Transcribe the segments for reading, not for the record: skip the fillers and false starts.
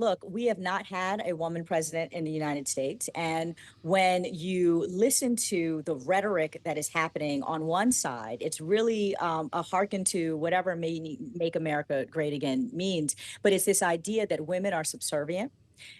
look, we have not had a woman president in the United States. And when you listen to the rhetoric that is happening on one side, it's really a hearken to whatever make America great again means. But it's this idea that women are subservient,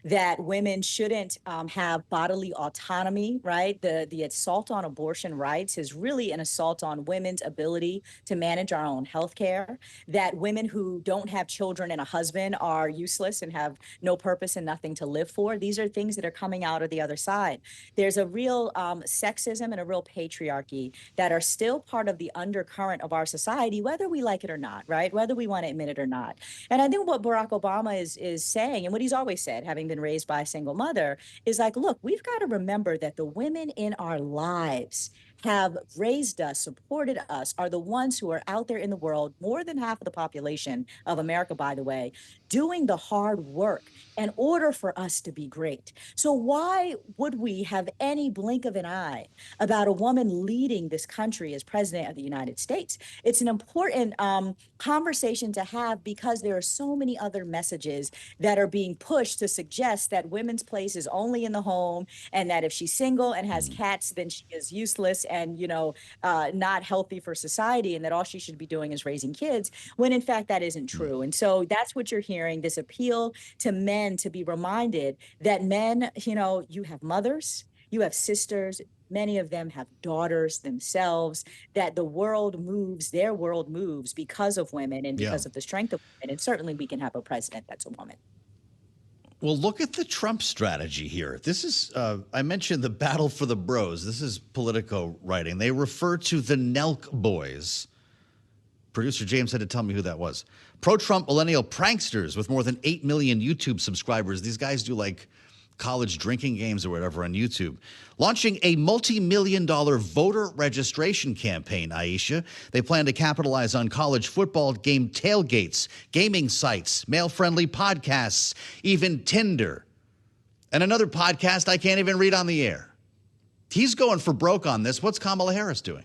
that women shouldn't have bodily autonomy, right? The assault on abortion rights is really an assault on women's ability to manage our own health care, that women who don't have children and a husband are useless and have no purpose and nothing to live for. These are things that are coming out of the other side. There's a real sexism and a real patriarchy that are still part of the undercurrent of our society, whether we like it or not, right? Whether we want to admit it or not. And I think what Barack Obama is saying, and what he's always said, having been raised by a single mother, is like, look, we've got to remember that the women in our lives have raised us, supported us, are the ones who are out there in the world, more than half of the population of America, by the way, doing the hard work in order for us to be great. So why would we have any blink of an eye about a woman leading this country as president of the United States? It's an important conversation to have because there are so many other messages that are being pushed to suggest that women's place is only in the home, and that if she's single and has cats, then she is useless and, not healthy for society, and that all she should be doing is raising kids, when in fact that isn't true. And so that's what you're hearing, this appeal to men to be reminded that men, you have mothers, you have sisters, many of them have daughters themselves, that the world moves, their world moves because of women and Yeah. because of the strength of women. And certainly we can have a president that's a woman. Well, look at the Trump strategy here. This is, I mentioned the battle for the bros. This is Politico writing. They refer to the Nelk boys. Producer James had to tell me who that was. Pro-Trump millennial pranksters with more than 8 million YouTube subscribers. These guys do like college drinking games or whatever on YouTube, launching a multi-million-dollar voter registration campaign, Aisha. They plan to capitalize on college football game tailgates, gaming sites, male-friendly podcasts, even Tinder. And another podcast I can't even read on the air. He's going for broke on this. What's Kamala Harris doing?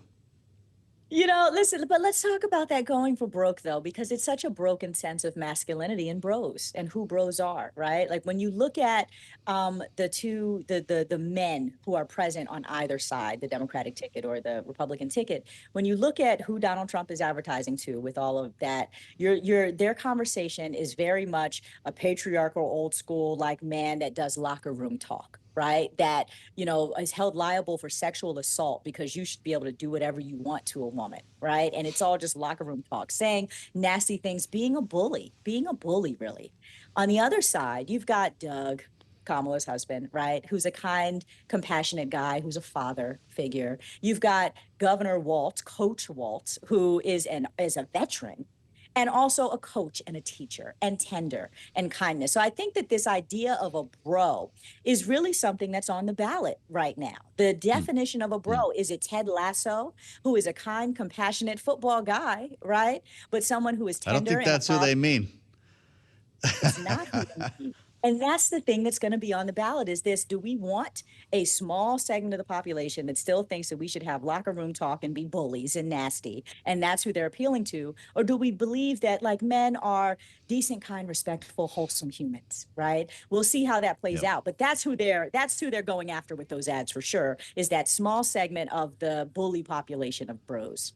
Listen, but let's talk about that going for broke, though, because it's such a broken sense of masculinity and bros and who bros are, right? Like when you look at the men who are present on either side, the Democratic ticket or the Republican ticket, when you look at who Donald Trump is advertising to with all of that, their conversation is very much a patriarchal, old school, like man that does locker room talk, right? That, is held liable for sexual assault because you should be able to do whatever you want to a woman, right? And it's all just locker room talk, saying nasty things, being a bully, really. On the other side, you've got Doug, Kamala's husband, right? Who's a kind, compassionate guy, who's a father figure. You've got Governor Waltz, Coach Waltz, who is a veteran, and also a coach and a teacher and tender and kindness. So I think that this idea of a bro is really something that's on the ballot right now. The definition of a bro is it Ted Lasso, who is a kind, compassionate football guy, right? But someone who is I don't tender think and that's who they mean. it's not who they mean. And that's the thing that's going to be on the ballot is this. Do we want a small segment of the population that still thinks that we should have locker room talk and be bullies and nasty, and that's who they're appealing to? Or do we believe that like men are decent, kind, respectful, wholesome humans, right? We'll see how that plays out. But that's who they're going after with those ads for sure, is that small segment of the bully population of bros.